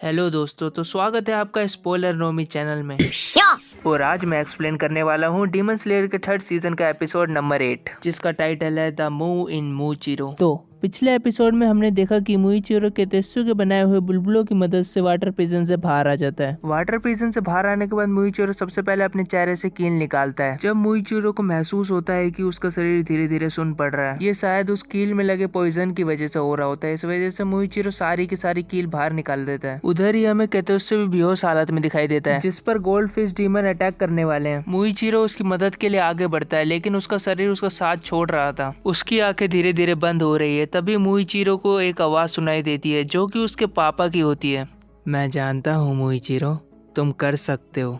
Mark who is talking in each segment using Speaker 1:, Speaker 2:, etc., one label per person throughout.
Speaker 1: Hello दोस्तों, तो स्वागत है आपका स्पॉइलर नोमी चैनल में।
Speaker 2: क्या?
Speaker 1: और आज मैं एक्सप्लेन करने वाला हूँ डीमन स्लेयर के 3rd सीजन का एपिसोड नंबर 8, जिसका टाइटल है द मूव इन मूचिरो। तो पिछले एपिसोड में हमने देखा कि मूचिरो के तेत्सु के बनाए हुए बुलबुलों की मदद से वाटर प्रिजन से बाहर आ जाता है। वाटर प्रिजन से बाहर आने के बाद मूचिरो सबसे पहले अपने चेहरे से कील निकालता है। जब मूचिरो को महसूस होता है कि उसका शरीर धीरे धीरे सुन पड़ रहा है, ये शायद उस कील में लगे पॉइजन की वजह से हो रहा होता है। इस वजह से मूचिरो सारी की सारी कील बाहर निकाल देता है। उधर ही हमें तेत्सु भी बेहोश हालत में दिखाई देता है, जिस पर गोल्ड फिश डीमन अटैक करने वाले हैं। मूचिरो उसकी मदद के लिए आगे बढ़ता है, लेकिन उसका शरीर उसका साथ छोड़ रहा था। उसकी आंखें धीरे धीरे बंद हो रही है। तभी मूचिरो को एक आवाज सुनाई देती है, जो कि उसके पापा की होती है। मैं जानता हूँ मूचिरो, तुम कर सकते हो।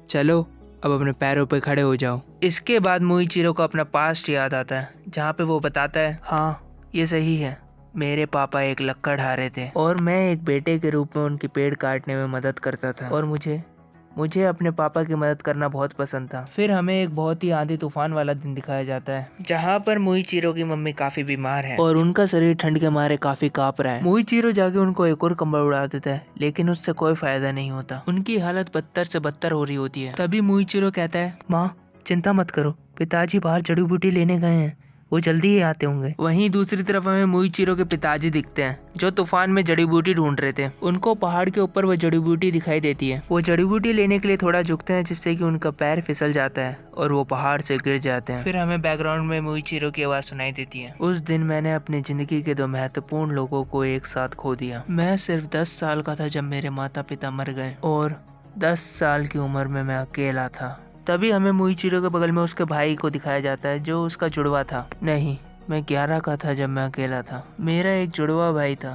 Speaker 1: चलो अब अपने पैरों पे खड़े हो जाओ। इसके बाद मूचिरो को अपना पास्ट याद आता है, जहाँ पे वो बताता है, हाँ ये सही है, मेरे पापा एक लकड़हारे थे और मैं एक बेटे के रूप में उनकी पेड़ काटने में मदद करता था, और मुझे अपने पापा की मदद करना बहुत पसंद था। फिर हमें एक बहुत ही आंधी तूफान वाला दिन दिखाया जाता है, जहाँ पर मूचिरो की मम्मी काफी बीमार है और उनका शरीर ठंड के मारे काफी कांप रहा है। मूचिरो जाके उनको एक और कंबल उड़ा देता है, लेकिन उससे कोई फायदा नहीं होता। उनकी हालत बदतर से बदतर हो रही होती है। तभी मूचिरो कहता है, माँ चिंता मत करो, पिताजी बाहर जड़ी बूटी लेने गए हैं, वो जल्दी ही आते होंगे। वहीं दूसरी तरफ हमें मूचिरो के पिताजी दिखते हैं, जो तूफान में जड़ी बूटी ढूंढ रहे थे। उनको पहाड़ के ऊपर वो जड़ी बूटी दिखाई देती है। वो जड़ी बूटी लेने के लिए थोड़ा झुकते हैं, जिससे कि उनका पैर फिसल जाता है और वो पहाड़ से गिर जाते हैं। फिर हमें बैकग्राउंड में मूचिरो की आवाज सुनाई देती है। उस दिन मैंने अपनी जिंदगी के 2 महत्वपूर्ण लोगों को एक साथ खो दिया। मैं सिर्फ 10 साल का था जब मेरे माता पिता मर गए, और 10 साल की उम्र में मैं अकेला था। तभी हमें मूचिरो के बगल में उसके भाई को दिखाया जाता है, जो उसका जुड़वा था। नहीं, मैं 11 का था जब मैं अकेला था। मेरा एक जुड़वा भाई था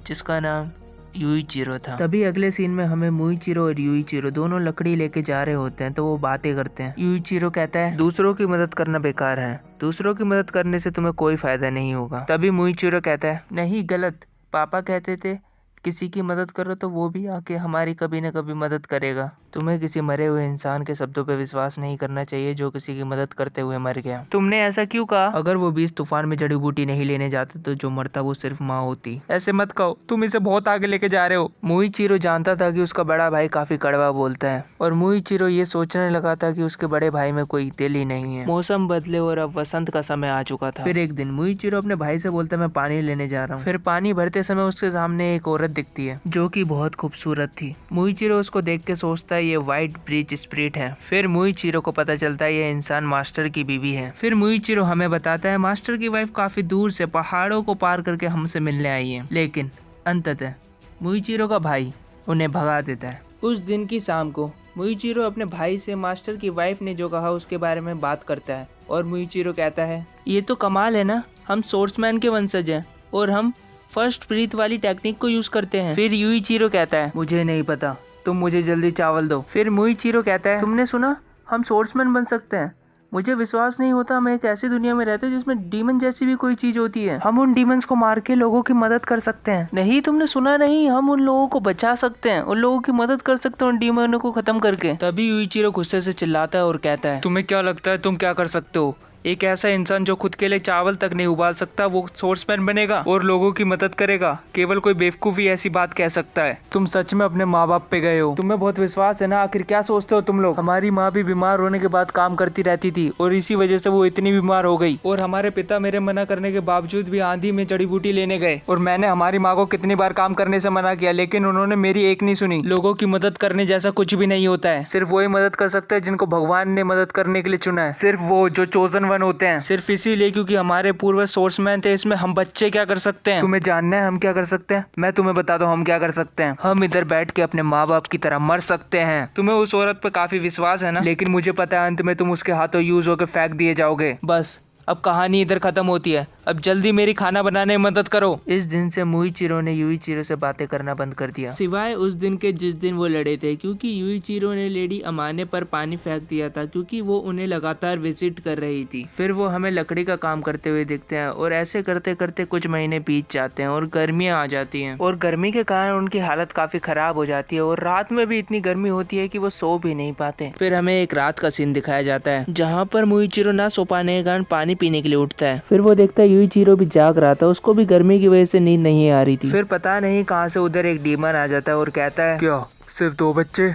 Speaker 1: जिसका नाम यूइचिरो था। तभी अगले सीन में हमें मूचिरो और यूइचिरो दोनों लकड़ी लेके जा रहे होते हैं, तो वो बातें करते हैं। यूइचिरो कहता है, दूसरों की मदद करना बेकार है, दूसरों की मदद करने से तुम्हें कोई फायदा नहीं होगा। तभी मूचिरो कहता है, नहीं गलत, पापा कहते थे किसी की मदद करो तो वो भी आके हमारी कभी न कभी मदद करेगा। तुम्हें किसी मरे हुए इंसान के शब्दों पे विश्वास नहीं करना चाहिए जो किसी की मदद करते हुए मर गया। तुमने ऐसा क्यों कहा? अगर वो 20 तूफान में जड़ी बूटी नहीं लेने जाते तो जो मरता वो सिर्फ माँ होती। ऐसे मत कहो, तुम इसे बहुत आगे लेके जा रहे हो। मूचिरो जानता था कि उसका बड़ा भाई काफी कड़वा बोलता है, और मूचिरो ये सोचने लगा था कि उसके बड़े भाई में कोई दिल ही नहीं है। मौसम बदले और अब वसंत का समय आ चुका था। फिर एक दिन मूचिरो अपने भाई से बोलता है, मैं पानी लेने जा रहा हूँ। फिर पानी भरते समय उसके सामने एक औरत दिखती है, जो कि बहुत खूबसूरत थी। मूचिरो उसको देख के सोचता है ये व्हाइट ब्रिज स्पिरिट है। फिर मूचिरो को पता चलता है ये इंसान मास्टर की बीवी है। फिर मूचिरो हमें बताता है मास्टर की वाइफ काफी दूर से पहाड़ों को पार करके हमसे मिलने आई है, लेकिन अंततः मूचिरो का भाई उन्हें भगा देता है। उस दिन की शाम को मूचिरो अपने भाई से मास्टर की वाइफ ने जो कहा उसके बारे में बात करता है, और मूचिरो कहता है, ये तो कमाल है ना, हम सोर्समैन के वंशज हैं और हम फर्स्ट ब्रीथ वाली टेक्निक को यूज करते हैं। फिर यूइचिरो कहता है, मुझे नहीं पता, तुम मुझे जल्दी चावल दो। फिर मूचिरो कहता है, तुमने सुना हम सोर्समैन बन सकते हैं? मुझे विश्वास नहीं होता हम एक ऐसी दुनिया में रहते हैं जिसमें डीमन जैसी भी कोई चीज होती है। हम उन डीमंस को मार के लोगों की मदद कर सकते हैं। नहीं, तुमने सुना नहीं, हम उन लोगों को बचा सकते हैं, उन लोगों की मदद कर सकते हैं उन डीमनों को खत्म करके। तभी यूइचिरो गुस्से से चिल्लाता है और कहता है, तुम्हें क्या लगता है तुम क्या कर सकते हो? एक ऐसा इंसान जो खुद के लिए चावल तक नहीं उबाल सकता वो सोर्समैन बनेगा और लोगों की मदद करेगा? केवल कोई बेवकूफ ही ऐसी बात कह सकता है। तुम सच में अपने माँ बाप पे गए हो, तुम्हें बहुत विश्वास है ना। आखिर क्या सोचते हो तुम लोग? हमारी माँ भी बीमार होने के बाद काम करती रहती थी और इसी वजह से वो इतनी बीमार हो गई, और हमारे पिता मेरे मना करने के बावजूद भी आंधी में जड़ी बूटी लेने गए, और मैंने हमारी माँ को कितनी बार काम करने से मना किया, लेकिन उन्होंने मेरी एक नहीं सुनी। लोगों की मदद करने जैसा कुछ भी नहीं होता है, सिर्फ वही मदद कर सकते हैं जिनको भगवान ने मदद करने के लिए चुना है, सिर्फ वो जो चोजन वन होते हैं। सिर्फ इसीलिए क्योंकि हमारे पूर्वज सोर्समैन थे। इसमें हम बच्चे क्या कर सकते हैं? तुम्हें जानना है हम क्या कर सकते हैं? मैं तुम्हें बता दूं हम क्या कर सकते हैं। हम इधर बैठ के अपने माँ बाप की तरह मर सकते हैं। तुम्हें उस औरत पर काफी विश्वास है ना, लेकिन मुझे पता है अंत में तुम उसके हाथों यूज होकर फेंक दिए जाओगे। बस अब कहानी इधर खत्म होती है, अब जल्दी मेरी खाना बनाने में मदद करो। इस दिन से मूचिरो ने यूइचिरो से बातें करना बंद कर दिया, सिवाय उस दिन के जिस दिन वो लड़े थे, क्योंकि यूइचिरो ने लेडी अमाने पर पानी फेंक दिया था, क्योंकि वो उन्हें लगातार विजिट कर रही थी। फिर वो हमें लकड़ी का काम करते हुए दिखते हैं, और ऐसे करते करते कुछ महीने बीत जाते हैं और गर्मियाँ आ जाती हैं, और गर्मी के कारण उनकी हालत काफी खराब हो जाती है, और रात में भी इतनी गर्मी होती है कि वो सो भी नहीं पाते। फिर हमें एक रात का सीन दिखाया जाता है, जहाँ पर मूचिरो ना सो पाने के कारण पानी पीने के लिए उठता है। फिर वो देखता है यूइचिरो भी जाग रहा था, उसको भी गर्मी की वजह से नींद नहीं आ रही थी। फिर पता नहीं कहाँ से उधर एक डीमन आ जाता है और कहता है,
Speaker 2: क्या सिर्फ 2 बच्चे?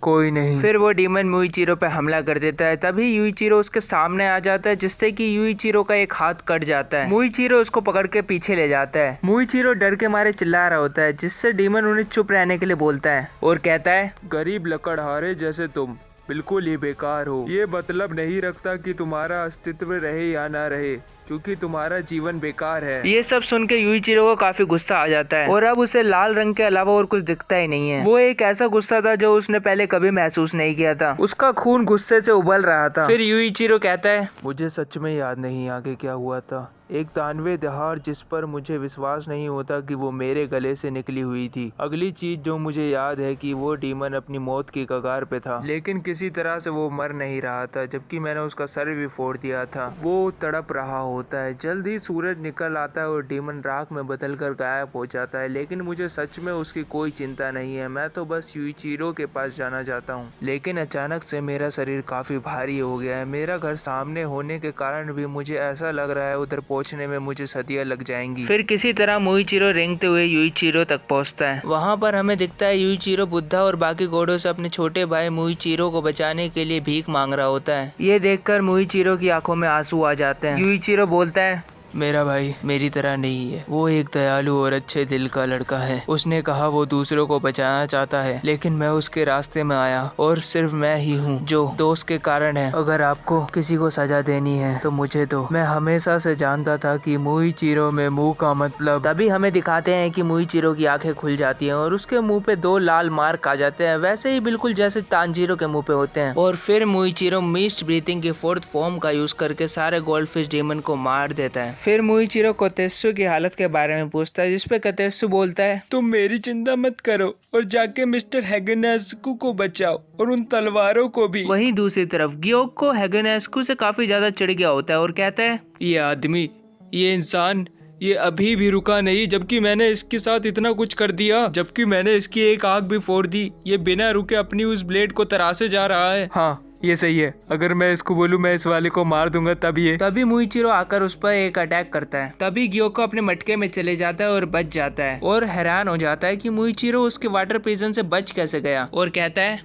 Speaker 2: कोई नहीं।
Speaker 1: फिर वो डीमन मुइचिरो पे हमला कर देता है। तभी युइचिरो उसके सामने आ जाता है, जिससे कि युइचिरो का एक हाथ कट जाता है। मुइचिरो उसको पकड़ के पीछे ले जाता है। मुइचिरो डर के मारे चिल्ला रहा होता है, जिससे डीमन उन्हें चुप रहने के लिए बोलता है और कहता है,
Speaker 2: गरीब लकड़हारे जैसे तुम बिल्कुल ही बेकार हो। ये मतलब नहीं रखता कि तुम्हारा अस्तित्व रहे या ना रहे, क्योंकि तुम्हारा जीवन बेकार है।
Speaker 1: ये सब सुन के युइचिरो को काफी गुस्सा आ जाता है और अब उसे लाल रंग के अलावा और कुछ दिखता ही नहीं है। वो एक ऐसा गुस्सा था जो उसने पहले कभी महसूस नहीं किया था। उसका खून गुस्से से उबल रहा था। फिर युइचिरो कहता है,
Speaker 2: मुझे सच में याद नहीं आगे क्या हुआ था। एक तानवे दहाड़ जिस पर मुझे विश्वास नहीं होता कि वो मेरे गले से निकली हुई थी। अगली चीज जो मुझे याद है कि वो डीमन अपनी मौत की कगार पे था, लेकिन किसी तरह से वो मर नहीं रहा था, जबकि मैंने उसका सर भी फोड़ दिया था। वो तड़प रहा होता है। जल्द ही सूरज निकल आता है और डीमन राख में बदल कर गायब हो जाता है, लेकिन मुझे सच में उसकी कोई चिंता नहीं है। मैं तो बस युइचिरो के पास जाना चाहता हूँ। लेकिन अचानक से मेरा शरीर काफी भारी हो गया है। मेरा घर सामने होने के कारण भी मुझे ऐसा लग रहा है उधर पहुंचने में मुझे सदियां लग जाएंगी। फिर किसी तरह मुइचिरो रेंगते हुए युइचिरो तक पहुंचता है। वहां पर हमें दिखता है युइचिरो बुद्धा और बाकी घोड़ों से अपने छोटे भाई मुइचिरो को बचाने के लिए भीख मांग रहा होता है। ये देखकर मुइचिरो की आंखों में आंसू आ जाते हैं। युइचिरो बोलता है, मेरा भाई मेरी तरह नहीं है। वो एक दयालु और अच्छे दिल का लड़का है। उसने कहा वो दूसरों को बचाना चाहता है, लेकिन मैं उसके रास्ते में आया और सिर्फ मैं ही हूँ जो दोस्त के कारण है। अगर आपको किसी को सजा देनी है तो मुझे दो। मैं हमेशा से जानता था कि मुइचिरो में मुंह का मतलब।
Speaker 1: तभी हमें दिखाते हैं कि मुइचिरो की आंखें खुल जाती हैं और उसके मुंह पे 2 लाल मार्क आ जाते हैं, वैसे ही बिल्कुल जैसे तांजीरो के मुंह पे होते हैं। और फिर मुइचिरो मिस्ट ब्रीथिंग की 4th फॉर्म का यूज करके सारे गोल्डफिश डीमन को मार देता है। फिर मुइचिरो कोतेत्सु की हालत के बारे में पूछता है, जिसपे कोतेत्सु बोलता है,
Speaker 2: तुम मेरी चिंता मत करो और जाके मिस्टर हैगेनेस्कू को बचाओ और उन तलवारों को भी।
Speaker 1: वहीं दूसरी तरफ ग्योको हैगेनेस्कू से काफी ज्यादा चिढ़ गया होता है और कहता है,
Speaker 2: ये आदमी, ये इंसान, ये अभी भी रुका नहीं, जबकि मैंने इसके साथ इतना कुछ कर दिया, जबकि मैंने इसकी एक आंख भी फोड़ दी। ये बिना रुके अपनी उस ब्लेड को तरासे जा रहा है। हाँ ये सही है। अगर मैं इसको बोलूं मैं इस वाले को मार दूंगा तभी
Speaker 1: मुइचिरो आकर उस पर एक अटैक करता है। तभी ग्योको अपने मटके में चले जाता है और बच जाता है और हैरान हो जाता है कि मुइचिरो उसके वाटर प्रिजन से बच कैसे गया और कहता है,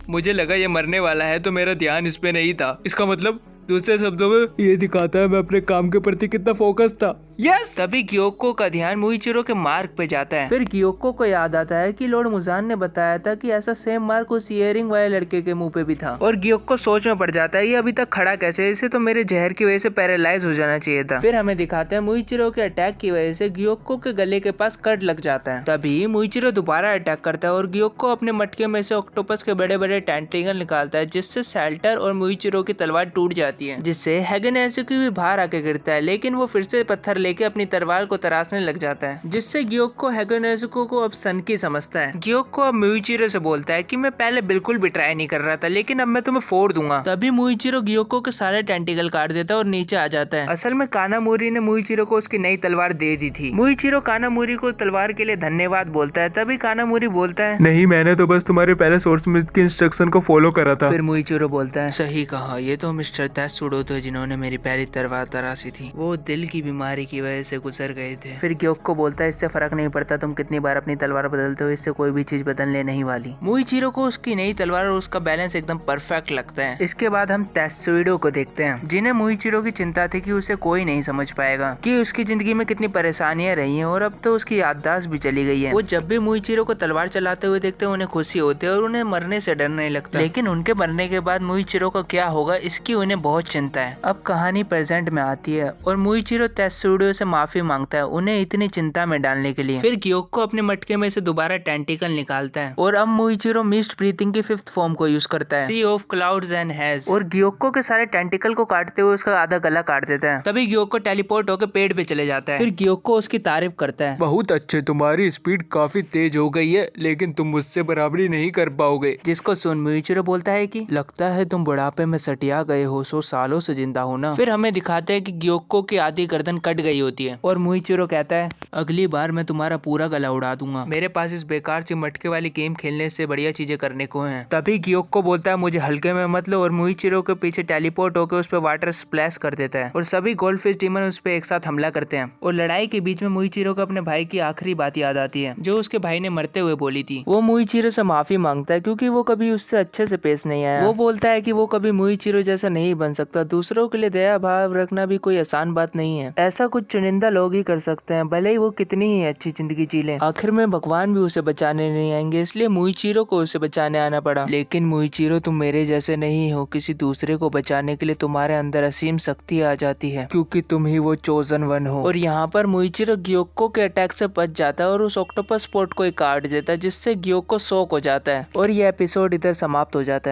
Speaker 2: मुझे लगा ये मरने वाला है तो मेरा ध्यान इस पे नहीं था। इसका मतलब दूसरे शब्दों में ये दिखाता है मैं अपने काम के प्रति कितना फोकस था। यस।
Speaker 1: तभी ग्योको का ध्यान मुइचिरो के मार्क पे जाता है। फिर ग्योको को याद आता है कि लॉर्ड मुजान ने बताया था कि ऐसा सेम मार्क उस इयरिंग वाले लड़के के मुंह पे भी था और ग्योको सोच में पड़ जाता है, ये अभी तक खड़ा कैसे है? इसे तो मेरे जहर की वजह से पैरालाइज हो जाना चाहिए था। फिर हमें दिखाते हैं मुइचिरो के अटैक की वजह से ग्योको के गले के पास कट लग जाता है। तभी मुइचिरो दोबारा अटैक करता है और ग्योको अपने मटके में से ऑक्टोपस के बड़े बड़े टेंटिकल निकालता है, जिससे सेल्टर और मुइचिरो की तलवार टूट जाती है, जिससे हैगेनेस्कू भी बाहर आके गिरता है। लेकिन वो फिर से पत्थर लेके अपनी तलवार को तराशने लग जाता है, जिससे ग्योको हैगेनेस्कू को अब सनकी समझता है। ग्योको अब मुइचिरो से बोलता है कि मैं पहले बिल्कुल भी ट्राई नहीं कर रहा था, लेकिन अब मैं तुम्हें फोड़ दूंगा। तभी मुइचिरो ग्योको के सारे टेंटिकल काट देता है और नीचे आ जाता है। असल में कानामोरी ने मुइचिरो को उसकी नई तलवार दे दी थी। मुइचिरो कानामोरी को तलवार के लिए धन्यवाद बोलता है। तभी कानामोरी बोलता है,
Speaker 2: नहीं मैंने तो बस तुम्हारे पहले सोर्स के इंस्ट्रक्शन को फॉलो करा था।
Speaker 1: फिर मुइचिरो बोलता है, सही कहा, ये तो मिस्टर तेत्सुडो थे जिन्होंने मेरी पहली तलवार तराशी थी। वो दिल की बीमारी की वजह से गुजर गए थे। फिर ग्योको बोलता है, इससे फर्क नहीं पड़ता तुम कितनी बार अपनी तलवार बदलते हो, इससे कोई भी चीज बदलने नहीं वाली। मुइचिरो को उसकी नई तलवार और उसका बैलेंस एकदम परफेक्ट लगता है। इसके बाद हम तेत्सुडो को देखते हैं, जिन्हें मुइचिरो की चिंता थी कि उसे कोई नहीं समझ पाएगा कि उसकी जिंदगी में कितनी परेशानियां रही हैं और अब तो उसकी याददाश्त भी चली गई है। वो जब भी मुइचिरो को तलवार चलाते हुए देखते हैं उन्हें खुशी होती है और उन्हें मरने से डर नहीं लगता, लेकिन उनके मरने के बाद मुइचिरो का क्या होगा इसकी उन्हें बहुत चिंता है। अब कहानी प्रेजेंट में आती है और मुइचिरो तेत्सुडो से माफी मांगता है उन्हें इतनी चिंता में डालने के लिए। फिर ग्योको अपने मटके में से दोबारा टेंटिकल निकालता है और अब मुइचिरो मिस्ट ब्रीथिंग की 5th फॉर्म को यूज करता है, सी ऑफ क्लाउड्स एंड हैज, और ग्योको के सारे टेंटिकल को काटते हुए उसका आधा गला काट देता है। तभी ग्योको टेलीपोर्ट होकर पेड़ पे चले जाता है। फिर ग्योको उसकी तारीफ करता है,
Speaker 2: बहुत अच्छे, तुम्हारी स्पीड काफी तेज हो गई है, लेकिन तुम मुझसे बराबरी नहीं कर पाओगे।
Speaker 1: जिसको सुन मुइचिरो बोलता है कि लगता है तुम बुढ़ापे में सटिया गए हो, 100 सालों से जिंदा हो ना। फिर हमें दिखाते हैं कि ग्योको की आधी गर्दन कट गई रही होती है और मुइचिरो कहता है अगली बार मैं तुम्हारा पूरा गला उड़ा दूंगा, मेरे पास इस बेकार सी मटके वाली गेम खेलने से बढ़िया चीजें करने को हैं। तभी ग्योको बोलता है मुझे हल्के में मत लो और मुइचिरो के पीछे टेलीपोर्ट होकर उस पर वाटर स्प्लैश कर देता है और सभी गोल्डफिश डीमन उस पर एक साथ हमला करते हैं और लड़ाई के बीच में मुइचिरो को अपने भाई की आखिरी बात याद आती है जो उसके भाई ने मरते हुए बोली थी। वो मुइचिरो से माफी मांगता है क्योंकि वो कभी उससे अच्छे से पेश नहीं आया। वो बोलता है कि वो कभी मुइचिरो जैसा नहीं बन सकता, दूसरों के लिए दया भाव रखना भी कोई आसान बात नहीं है, ऐसा कुछ चुनिंदा लोग ही कर सकते हैं भले ही वो कितनी ही अच्छी जिंदगी जी लें। आखिर में भगवान भी उसे बचाने नहीं आएंगे, इसलिए मुइचिरो को उसे बचाने आना पड़ा। लेकिन मुइचिरो तुम मेरे जैसे नहीं हो, किसी दूसरे को बचाने के लिए तुम्हारे अंदर असीम शक्ति आ जाती है क्योंकि तुम ही वो चोजन वन हो। और यहाँ पर मुइचिरो ग्योको के अटैक से बच जाता है और उस ऑक्टोपस पोर्ट को काट देता है जिससे ग्योको शॉक हो जाता है और ये एपिसोड इधर समाप्त हो जाता है।